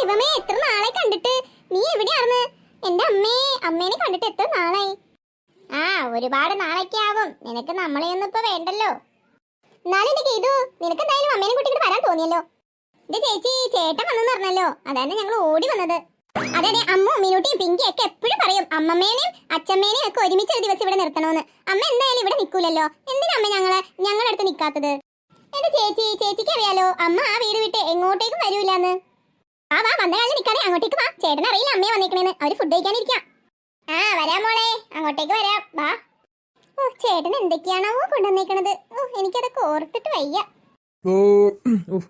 ദൈവമേ, എത്ര നാളെ കണ്ടിട്ട്. നീ എവിടെയാർന്ന്? എന്റെ അമ്മേനെ കണ്ടിട്ട് എത്ര നാളായി. ഒരുപാട് നാളൊക്കെ ആവും. നിനക്ക് നമ്മളെയൊന്നും ഇപ്പൊ വേണ്ടല്ലോ. എന്നാലും എന്റെ ഗീതു, നിനക്ക് എന്തായാലും അമ്മേനെ കൂട്ടിട്ട് വരാൻ തോന്നിയല്ലോ. എന്റെ ചേച്ചി ചേട്ടൻ വന്നെന്ന് പറഞ്ഞല്ലോ, അതാണ് ഞങ്ങൾ ഓടി വന്നത്. അതെ, അമ്മ മീനൂട്ടിയും പിങ്കിയും ഒക്കെ എപ്പോഴും പറയും അമ്മമ്മേനെയും അച്ഛമ്മേനെയും ഒക്കെ ഒരുമിച്ച് ഒരു ദിവസം ഇവിടെ നിർത്തണമെന്ന്. അമ്മ എന്തായാലും ഇവിടെ നിൽക്കൂലല്ലോ. എന്തിനാ അമ്മ ഞങ്ങളുടെ അടുത്ത് നിൽക്കാത്തത്? എന്റെ ചേച്ചിക്ക് അറിയാലോ, അമ്മ ആ വീട് വിട്ട് എങ്ങോട്ടേക്കും വരൂലെന്ന്. വാ വന്ന കാലം നിൽക്കാതെ അങ്ങോട്ടേക്ക് വാ. ചേട്ടൻ അറിയില്ല അമ്മയെ വന്നേക്കണേന്ന്. അവര് ഫുഡ് കഴിക്കാനിരിക്കാം. വരാം മോളെ, അങ്ങോട്ടേക്ക് വരാം. വാ. ചേട്ടൻ എന്തൊക്കെയാണോ കൊണ്ടുവന്നേക്കണത്. എനിക്കതൊക്കെ ഓർത്തിട്ട് വയ്യ.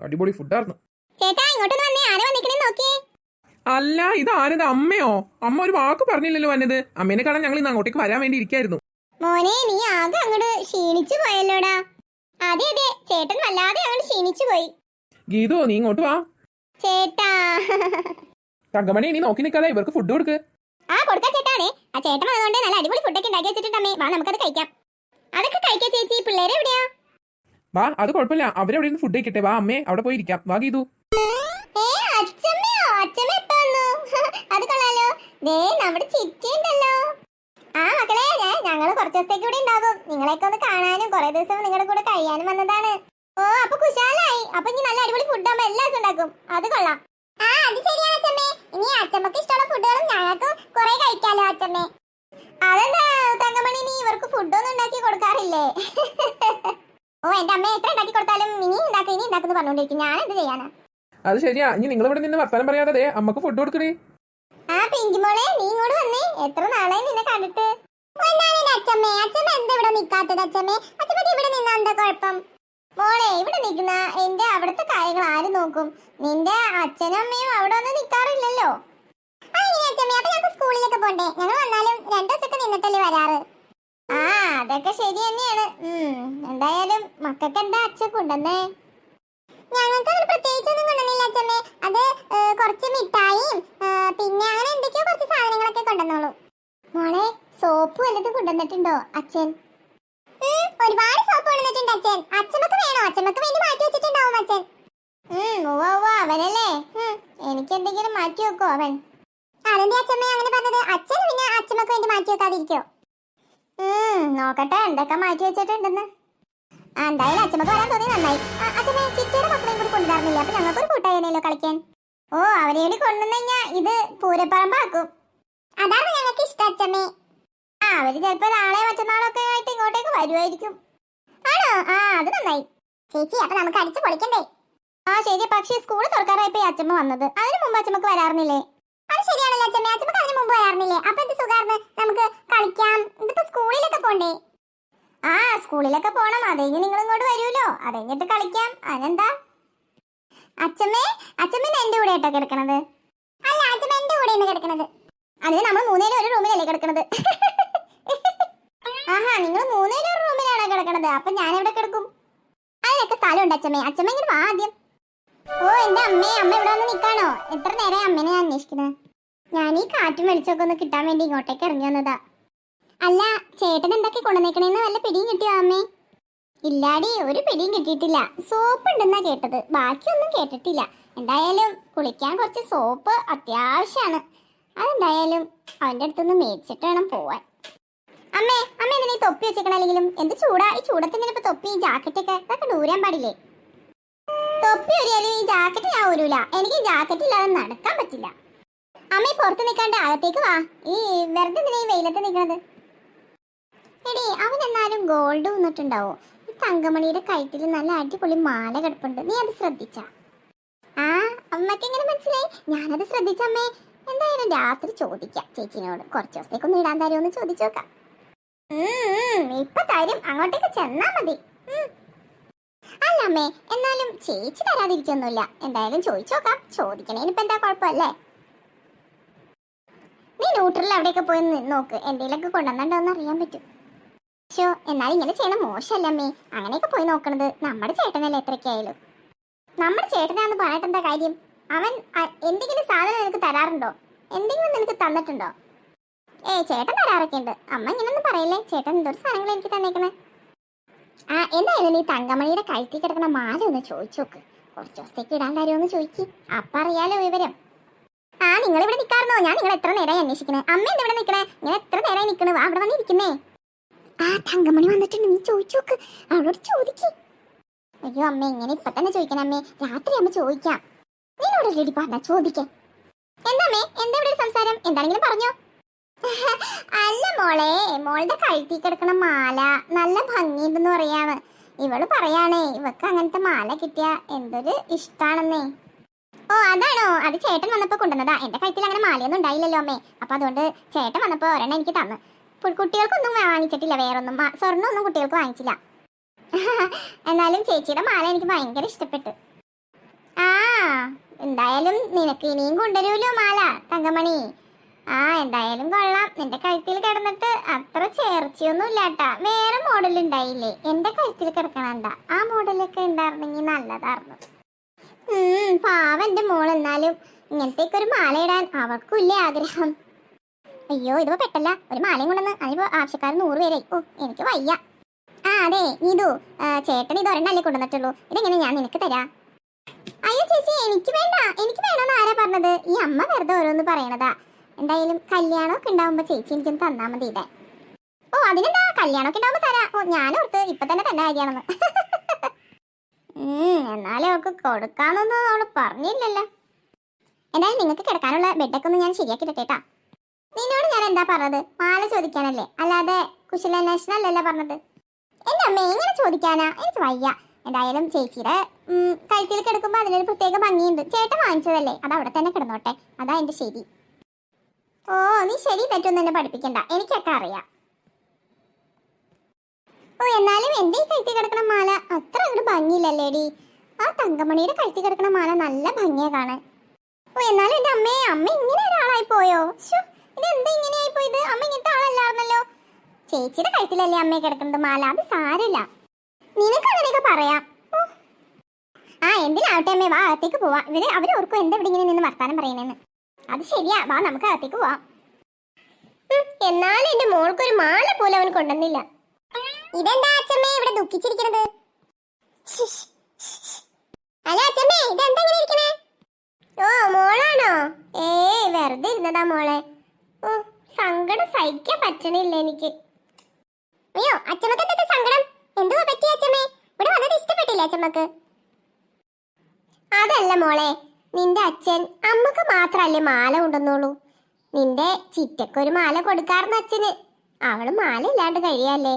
അടിപൊളി ഫുഡായിരുന്നു. ചേട്ടാ, ഇങ്ങോട്ടൊന്ന് വന്നേ. ആരാ വന്നേക്കണേ നോക്കിയേ. അല്ല, ഇത് ആരത്? അമ്മയോ? അമ്മ ഒരു വാക്ക് പറഞ്ഞില്ലല്ലോ വന്നത്. അമ്മേനെ കാണാൻ ഞങ്ങൾ ഇന്ന് അങ്ങോട്ടേക്ക് വരാൻ വേണ്ടി ഇരിക്കായിരുന്നു. മോനെ, നീ ആകെ അങ്ങോട്ട് ക്ഷീണിച്ചു പോയല്ലോടാ. അതെ, ചേട്ടൻ വല്ലാതെ അങ്ങോട്ട് ക്ഷീണിച്ചു പോയി. ഗീതു, നീ ഇങ്ങോട്ട് വാ. ചേട്ടാ. തങ്കമണി, നീ നോക്കി നിൽക്കാതെ ഇവർക്ക് ഫുഡ് കൊടുക്ക്. കൊടുക്കാം ചേട്ടാ. ആ ചേട്ടൻ വന്നതുകൊണ്ട് നല്ല അടിപൊളി ഫുഡൊക്കെ ഉണ്ടാക്കി വെച്ചിട്ടുണ്ടമ്മേ. വാ, നമുക്കത് കഴിക്കാം. അതൊക്കെ കഴിക്കാം ചേച്ചി. പിള്ളേരെ എവിടെയാ? വാ, അത് കുഴപ്പമില്ല. അവരെവിടെ നിന്ന് ഫുഡ് കഴിക്കട്ടെ. വാ അമ്മേ, അവിടെ പോയി ഇരിക്കാം. വാ ഗീതു. അത് കൊള്ളാലോ. നമ്മുടെ ചിറ്റിയുണ്ടല്ലോ. മക്കളെ, ഞങ്ങള് കുറച്ച് ദിവസത്തേക്ക് ഇവിടെ ഉണ്ടാകും. നിങ്ങളെയൊക്കെ ഒന്ന് കാണാനും കുറെ ദിവസം നിങ്ങളുടെ കൂടെ കഴിയാനും വന്നതാണ്. അപ്പൊ കുശാലായി. അപ്പൊ ഇനി നല്ല അടിപൊളി ഫുഡ് ആകുമ്പോ എല്ലാം ഉണ്ടാക്കും. അത് കൊള്ളാം. അത് ശരിയാണ് അച്ഛമ്മേ. ഇനി അച്ഛമ്മക്ക് ഇഷ്ടമുള്ള ഫുഡുകളും ഞങ്ങൾക്ക് കുറെ കഴിക്കാലോ അച്ഛമ്മേ. അതെന്താ തങ്കമണി, നീ ഇവർക്ക് ഫുഡൊന്നും ഉണ്ടാക്കി കൊടുക്കാറില്ലേ? എന്റെ അമ്മ എത്ര ഉണ്ടാക്കി കൊടുത്താലും ഇനി ഉണ്ടാക്കുന്നു പറഞ്ഞോണ്ടിരിക്കും. ഞാൻ എന്ത് ചെയ്യാനാ? അത് ശരിയാ. ഇനി നിങ്ങൾ ഇവിടെ നിന്ന് വർത്താനം പറയാതെ അമ്മക്ക് ഫുഡ് കൊടുക്കണേ. പിങ്കി മോളെ, നീ ഇങ്ങോട്ട് വന്നേ. എത്ര നാളായി നിന്നെ കണ്ടിട്ട്. അച്ഛമ്മ എന്താ ഇവിടെ നിക്കാത്തത്? അച്ഛമ്മ ഇവിടെ നിന്നാ എന്താ കുഴപ്പം? മോളെ, ഇവിടെ നിൽക്കുന്ന എന്റെ അവിടുത്തെ കാര്യങ്ങൾ ആര് നോക്കും? നിന്റെ അച്ഛനും അമ്മയും അവിടെ ഒന്നും നിക്കാറില്ലല്ലോ. അപ്പൊ ഞങ്ങൾക്ക് സ്കൂളിലൊക്കെ പോണ്ടേ? ഞങ്ങൾ വന്നാലും 2 ദിവസമൊക്കെ നിന്നിട്ടല്ലേ വരാറ്. അതൊക്കെ ശരി തന്നെയാണ്. എന്തായാലും മക്കൾക്ക് എന്താ അച്ഛൻ കൊണ്ടുവന്നേ? ഞങ്ങൾക്ക് അങ്ങനെ പ്രത്യേകിച്ചൊന്നും കൊണ്ടുവന്നില്ല അച്ഛമ്മേ. അത് കുറച്ച് മിഠായിയും പിന്നെ അങ്ങനെ എന്തൊക്കെയോ കുറച്ച് സാധനങ്ങളൊക്കെ കൊണ്ടുവന്നോളൂ. മോളെ, സോപ്പ് വല്ലതും കൊണ്ടുവന്നിട്ടുണ്ടോ അച്ഛൻ? ഒരുപാട് സോപ്പ് കൊണ്ടുവന്നിട്ടുണ്ട് അച്ഛൻ. അച്ഛമ്മക്ക് വേണോ? അച്ഛമ്മക്ക് വേണ്ടി മാറ്റി വെച്ചിട്ടുണ്ടാവും അച്ഛൻ. അവനല്ലേ? എനിക്ക് എന്തെങ്കിലും മാറ്റി വെക്കോ അവൻ? അതെന്താ അച്ഛമ്മ അങ്ങനെ പറഞ്ഞത്? അച്ഛൻ പിന്നെ അച്ഛമ്മക്ക് വേണ്ടി മാറ്റി വെക്കാതിരിക്കോ? നോക്കട്ടെ എന്തൊക്കെ മാറ്റി വെച്ചിട്ടുണ്ടെന്ന്. എന്തായാലും അച്ഛമ്മക്ക് വരാൻ തോന്നി നന്നായി. അച്ഛനെ ചിറ്റയുടെ മക്കളെയും കൂടി കൊണ്ടുവരുന്നില്ല. അപ്പൊ ഞങ്ങൾക്കൊരു കൂട്ടായിരുന്നല്ലോ കളിക്കാൻ. അവരെ കൂടി കൊണ്ടുവന്നു ഇത് പൂരപ്പറമ്പാക്കും. അതാണ് ഞങ്ങൾക്ക് ഇഷ്ടം അച്ഛമ്മേ. അവര് ചിലപ്പോ നാളെ മറ്റന്നാളൊക്കെ ആയിട്ട് ഇങ്ങോട്ടേക്ക് വരുമായിരിക്കും. ആണോ? അത് നന്നായി ചേച്ചി. അപ്പൊ നമുക്ക് അടിച്ചു പൊളിക്കണ്ടേ? ശരി. പക്ഷേ സ്കൂൾ തുറക്കാറായപ്പോ അച്ഛമ്മ വന്നത്. അതിന് മുമ്പ് അച്ഛമ്മക്ക് വരാറുന്നില്ലേ? അത് ശരിയാണല്ലോ അച്ഛമ്മ. അച്ഛമ്മക്ക് അതിന് മുമ്പ് വരാറുന്നില്ലേ? അപ്പൊ എന്ത് സുഖാർന്ന്, നമുക്ക് കളിക്കാം. ഇതിപ്പോ സ്കൂളിലൊക്കെ പോണ്ടേ? സ്കൂളിലൊക്കെ പോണം. അതെങ്കിൽ നിങ്ങൾ ഇങ്ങോട്ട് വരുമല്ലോ. അതെങ്ങിട്ട് കളിക്കാം. അതിനെന്താ? അച്ഛമ്മ എന്റെ കൂടെ ആയിട്ടോ കിടക്കണത്? അല്ല, അച്ഛമ്മ എന്റെ കൂടെയാണ് കിടക്കണത്. അതിന് നമ്മൾ 3 പേരും ഒരു റൂമിലല്ലേ കിടക്കണത്? നിങ്ങൾ 3 പേരും ഒരു റൂമിലാണോ കിടക്കണത്? അപ്പൊ ഞാൻ എവിടെ കിടക്കും? അതിനൊക്കെ സ്ഥലമുണ്ട് അച്ഛമ്മേ. അച്ഛമ്മ ഇങ്ങനെ വാ ആദ്യം. എന്റെ അമ്മ ഇവിടെ വന്ന് നിൽക്കാണോ? എത്ര നേരം അമ്മേനെ ഞാൻ അന്വേഷിക്കുന്നത്. ഞാൻ ഈ കാറ്റും വെളിച്ചൊക്കെ ഒന്ന് കിട്ടാൻ വേണ്ടി ഇങ്ങോട്ടേക്ക് ഇറങ്ങി വന്നതാ. അല്ല, ചേട്ടൻ എന്തൊക്കെ കൊണ്ടുവന്നേക്കണേന്ന് വല്ല പിടിയും കിട്ടിയോ അമ്മേ? ഇല്ലാടി, ഒരു പിടിയും കിട്ടിയിട്ടില്ല. സോപ്പ് ഉണ്ടെന്നാ കേട്ടത്, ബാക്കിയൊന്നും കേട്ടിട്ടില്ല. എന്തായാലും കുളിക്കാൻ കുറച്ച് സോപ്പ് അത്യാവശ്യമാണ്. അതെന്തായാലും അവന്റെ അടുത്തൊന്ന് മേടിച്ചിട്ട് വേണം പോവാൻ. അമ്മേ എന്തിനാ ഈ തൊപ്പി വെച്ചേക്കണെങ്കിലും? എന്ത് ചൂടാ ഈ ചൂടത്തിന്. ഇപ്പൊ തൊപ്പി ജാക്കറ്റൊക്കെ ഇതൊക്കെ ദൂരാൻ പാടില്ലേ? തൊപ്പി ഒരിയാലും ഈ ജാക്കറ്റ് ഞാൻ ഊരൂല. എനിക്ക് ജാക്കറ്റ് ഇല്ലാതെ നടക്കാൻ പറ്റില്ല. അമ്മ പുറത്ത് നിൽക്കാണ്ട് അകത്തേക്ക് വാ. ഈ വെറുതെ എന്തിനാ ഈ വെയിലത്ത് നിൽക്കണത്? എടി, അവൻ എന്നാലും ഗോൾഡ് വന്നിട്ടുണ്ടാവോ? ഈ തങ്കമണിയുടെ കഴുത്തിൽ നല്ല അടിപൊളി മാല കിടപ്പുണ്ട്. നീ അത് ശ്രദ്ധിച്ചാ? അമ്മക്ക് എങ്ങനെ മനസ്സിലായി? ഞാനത് ശ്രദ്ധിച്ചമ്മേ. എന്തായാലും രാത്രി ചോദിക്കാം ചേച്ചിനോട്. കുറച്ച് ദിവസത്തേക്കൊന്ന് ഇടാൻ തരുമോന്ന് ചോദിച്ചു നോക്കാം. ഇപ്പൊ തരും. അങ്ങോട്ടേക്ക് ചെന്നാ മതി. അല്ല അമ്മേ, എന്നാലും ചേച്ചി തരാതിരിക്കൊന്നുമില്ല. എന്തായാലും ചോദിച്ചു നോക്കാം. ചോദിക്കണേനിപ്പോ എന്താ കുഴപ്പമല്ലേ? നീ ന്യൂട്രലിൽ അവിടെയൊക്കെ പോയി നോക്ക്. എന്തെങ്കിലുമൊക്കെ കൊണ്ടുവന്നിട്ടുണ്ടോന്ന് അറിയാൻ പറ്റും. എന്നാലും ഇങ്ങനെ ചെയ്യണം മോശമല്ല അമ്മേ. അങ്ങനെയൊക്കെ പോയി നോക്കണത്. നമ്മുടെ ചേട്ടനല്ലേ എത്രയൊക്കെ ആയാലും. നമ്മുടെ ചേട്ടനാന്ന് പറഞ്ഞിട്ട് എന്താ കാര്യം? അവൻ എന്തെങ്കിലും സാധനം നിനക്ക് തരാറുണ്ടോ? എന്തെങ്കിലും നിനക്ക് തന്നിട്ടുണ്ടോ? ചേട്ടൻ തരാറൊക്കെ ഉണ്ട്. അമ്മ ഇങ്ങനൊന്നും പറയല്ലേ. ചേട്ടൻ എന്തൊരു സാധനങ്ങൾ എനിക്ക് തന്നേക്കണേ. എന്തായാലും നീ തങ്കമണിയുടെ കഴുത്തിൽ കിടക്കണ മാല ഒന്ന് ചോദിച്ചു നോക്ക്. കുറച്ച് ദിവസത്തേക്ക് ഇടാൻ തരുമോന്ന് ചോദിക്ക്. അപ്പൊ അറിയാലോ വിവരം. നിങ്ങൾ ഇവിടെ നിൽക്കാറുന്നോ? ഞാൻ നിങ്ങൾ എത്ര നേരമായി അന്വേഷിക്കണേ. അമ്മ എന്താ ഇവിടെ നിൽക്കണേ? ഞാൻ എത്ര നേരമായി നിൽക്കണേ. വാ അവിടെ വന്നിരിക്കുന്നേ. ആ തങ്കമണി വന്നിട്ടുണ്ട്, നീ ചോദിച്ചു നോക്ക്, അവളോട് ചോദിക്ക്. അയ്യോ അമ്മ, ഇങ്ങനെ ഇപ്പൊ തന്നെ ചോദിക്കണം അമ്മേ, രാത്രി അമ്മ ചോദിക്കാം. നിന്നോട് റെഡി പറഞ്ഞ ചോദിക്കേ. എന്താ അമ്മേ, എന്താ ഇവിടെ ഒരു സംസാരം? എന്താണെങ്കിലും പറഞ്ഞോ. അല്ല മോളെ, മോളുടെ കഴുത്തി കിടക്കണ മാല നല്ല ഭംഗിയുണ്ടെന്ന് പറയാണ്. ഇവള് പറയാണേ ഇവക്ക് അങ്ങനത്തെ മാല കിട്ടിയ എന്തൊരു ഇഷ്ടാണെന്നേ. ഓ അതാണോ? അത് ചേട്ടൻ വന്നപ്പോ കൊണ്ടുവന്നതാ. എന്റെ കഴുത്തിൽ അങ്ങനെ മാലയൊന്നും ഉണ്ടായില്ലല്ലോ അമ്മേ. അപ്പൊ അതുകൊണ്ട് ചേട്ടൻ വന്നപ്പോ ഒരെണ്ണം എനിക്ക് തന്നു. കുട്ടികൾക്കൊന്നും വാങ്ങിച്ചിട്ടില്ല, വേറൊന്നും സ്വർണ്ണമൊന്നും കുട്ടികൾക്ക് വാങ്ങിച്ചില്ല. എന്നാലും ചേച്ചിയുടെ മാല എനിക്ക് ഭയങ്കര ഇഷ്ടപ്പെട്ടു. ആ എന്തായാലും നിനക്ക് ഇനിയും കൊണ്ടുവരുമല്ലോ മാല തങ്കമണി. ആ എന്തായാലും കൊള്ളാം. നിന്റെ കഴുത്തിൽ കിടന്നിട്ട് അത്ര ചേർച്ചയൊന്നും ഇല്ലാട്ടാ. വേറെ മോഡൽ ഉണ്ടായില്ലേ എന്റെ കഴുത്തിൽ കിടക്കണണ്ട? ആ മോഡലൊക്കെ ഉണ്ടായിരുന്നെങ്കിൽ നല്ലതായിരുന്നു. പാവന്റെ മോൾ. എന്നാലും ഇങ്ങനത്തേക്ക് ഒരു മാല ഇടാൻ അവൾക്കും ഇല്ലേ ആഗ്രഹം. അയ്യോ ഇതിപ്പോ പെട്ടല്ല, ഒരു മാലയും കൊണ്ടുവന്ന് അതിപ്പോ ആവശ്യക്കാർ 100 പേരായി. ഓ എനിക്ക് വയ്യ. ആ അതെ നീതു, ചേട്ടൻ ഇത് ഒരെണ്ണല്ലേ കൊണ്ടുവന്നിട്ടുള്ളൂ, ഇതെങ്ങനെ ഞാൻ നിനക്ക് തരാ? അയ്യോ ചേച്ചി എനിക്ക് വേണ്ട, എനിക്ക് വേണമെന്ന് ആരാ പറഞ്ഞത്? ഈ അമ്മ വെറുതെ ഓരോന്ന് പറയണതാ. എന്തായാലും കല്യാണമൊക്കെ ഉണ്ടാവുമ്പോ ചേച്ചി എനിക്കൊന്ന് തന്നാ മതി ഇതേ. ഓ അതിനെന്താ, കല്യാണമൊക്കെ ഉണ്ടാവുമ്പോ തരാ. ഓ ഞാനോർത്ത് ഇപ്പൊ തന്നെ തന്നെ കാര്യമാണെന്ന്. എന്നാലും അവൾക്ക് കൊടുക്കാന്നൊന്നും അവള് പറഞ്ഞില്ലല്ലോ. എന്തായാലും നിങ്ങൾക്ക് കിടക്കാനുള്ള ബെഡൊക്കെ ഒന്ന് ഞാൻ ശരിയാക്കി തട്ടേട്ടാ. നിന്നോട് ഞാൻ എന്താ പറഞ്ഞത്? മാല ചോദിക്കാനല്ലേ, അല്ലാതെ കുശലാന്വേഷണല്ലല്ലോ പറഞ്ഞത്. എന്റെ അമ്മ എങ്ങനെ ചോദിക്കാനാ? എനിക്ക് വയ്യ. എന്തായാലും ചേച്ചിയുടെ കഴുത്തിൽ കിടക്കുമ്പോ അതിനൊരു പ്രത്യേക ഭംഗിയുണ്ട്. ചേട്ടൻ വാങ്ങിച്ചതല്ലേ, അത് അവിടെ തന്നെ കിടന്നോട്ടെ, അതാ എന്റെ ശരി. ഓ നീ ശരി തെറ്റൊന്നും എന്നെ പഠിപ്പിക്കണ്ട, എനിക്കൊക്കെ അറിയാം. ഓ എന്നാലും എന്റെ ഈ കഴുത്തി കിടക്കണ മാല അത്ര അങ്ങോട്ട് ഭംഗിയില്ലല്ലേടി. ആ തങ്കമണിയുടെ കഴുത്തി കിടക്കണ മാല നല്ല ഭംഗിയാ കാണാൻ. ഓ എന്നാലും എന്റെ അമ്മ ഇങ്ങനെ ഒരാളായി പോയോ? ഇതെന്താ ഇങ്ങനെയായി പോയത്? അമ്മ ഇങ്ങനത്തെ ആളല്ലായിരുന്നല്ലോ. ചേച്ചിയുടെ കഴുത്തിലല്ലേ അമ്മയെ കിടക്കുന്നത് മാല, അത് സാരമില്ല. നിനക്ക് അങ്ങനെയൊക്കെ പറയാം. ആ എന്തിനാവട്ടെ അമ്മേ, വാ അകത്തേക്ക് പോവാ. അവരോർക്കും എന്താ ഇവിടെ ഇങ്ങനെ നിന്ന് വർത്താനം പറയണെന്ന്. അത് ശരിയാ, വാ നമുക്ക് അകത്തേക്ക് പോവാം. എന്നാലും എന്റെ മോൾക്കൊരു മാല പോലും അവൻ കൊണ്ടുവന്നില്ല. ഇതെന്താ അച്ഛമ്മേ ഇവിടെ ദുഃഖിച്ചിരിക്കണത്? അല്ല അച്ഛമ്മേ, ഇതെന്താ ഇങ്ങനെ ഇരിക്കണേ? ഓ മോളാണോ? വെറുതെ ഇരുന്നതാ മോളെ. ഓ സങ്കടം സഹിക്കാൻ പറ്റണില്ല എനിക്ക്. അയ്യോ അച്ഛമ്മക്ക് എന്താ സങ്കടം? എന്തുവാ പറ്റിയ അച്ഛമ്മേ? ഇവിടെ വന്നത് ഇഷ്ടപ്പെട്ടില്ല അച്ഛമ്മക്ക്? അതല്ല മോളെ, നിന്റെ അച്ഛൻ അമ്മക്ക് മാത്രല്ലേ മാല കൊണ്ടുവന്നോളൂ. നിന്റെ ചിറ്റക്കൊരു മാല കൊടുക്കാറുണ്ട് അച്ഛന്. അവള് മാല ഇല്ലാണ്ട് കഴിയാല്ലേ.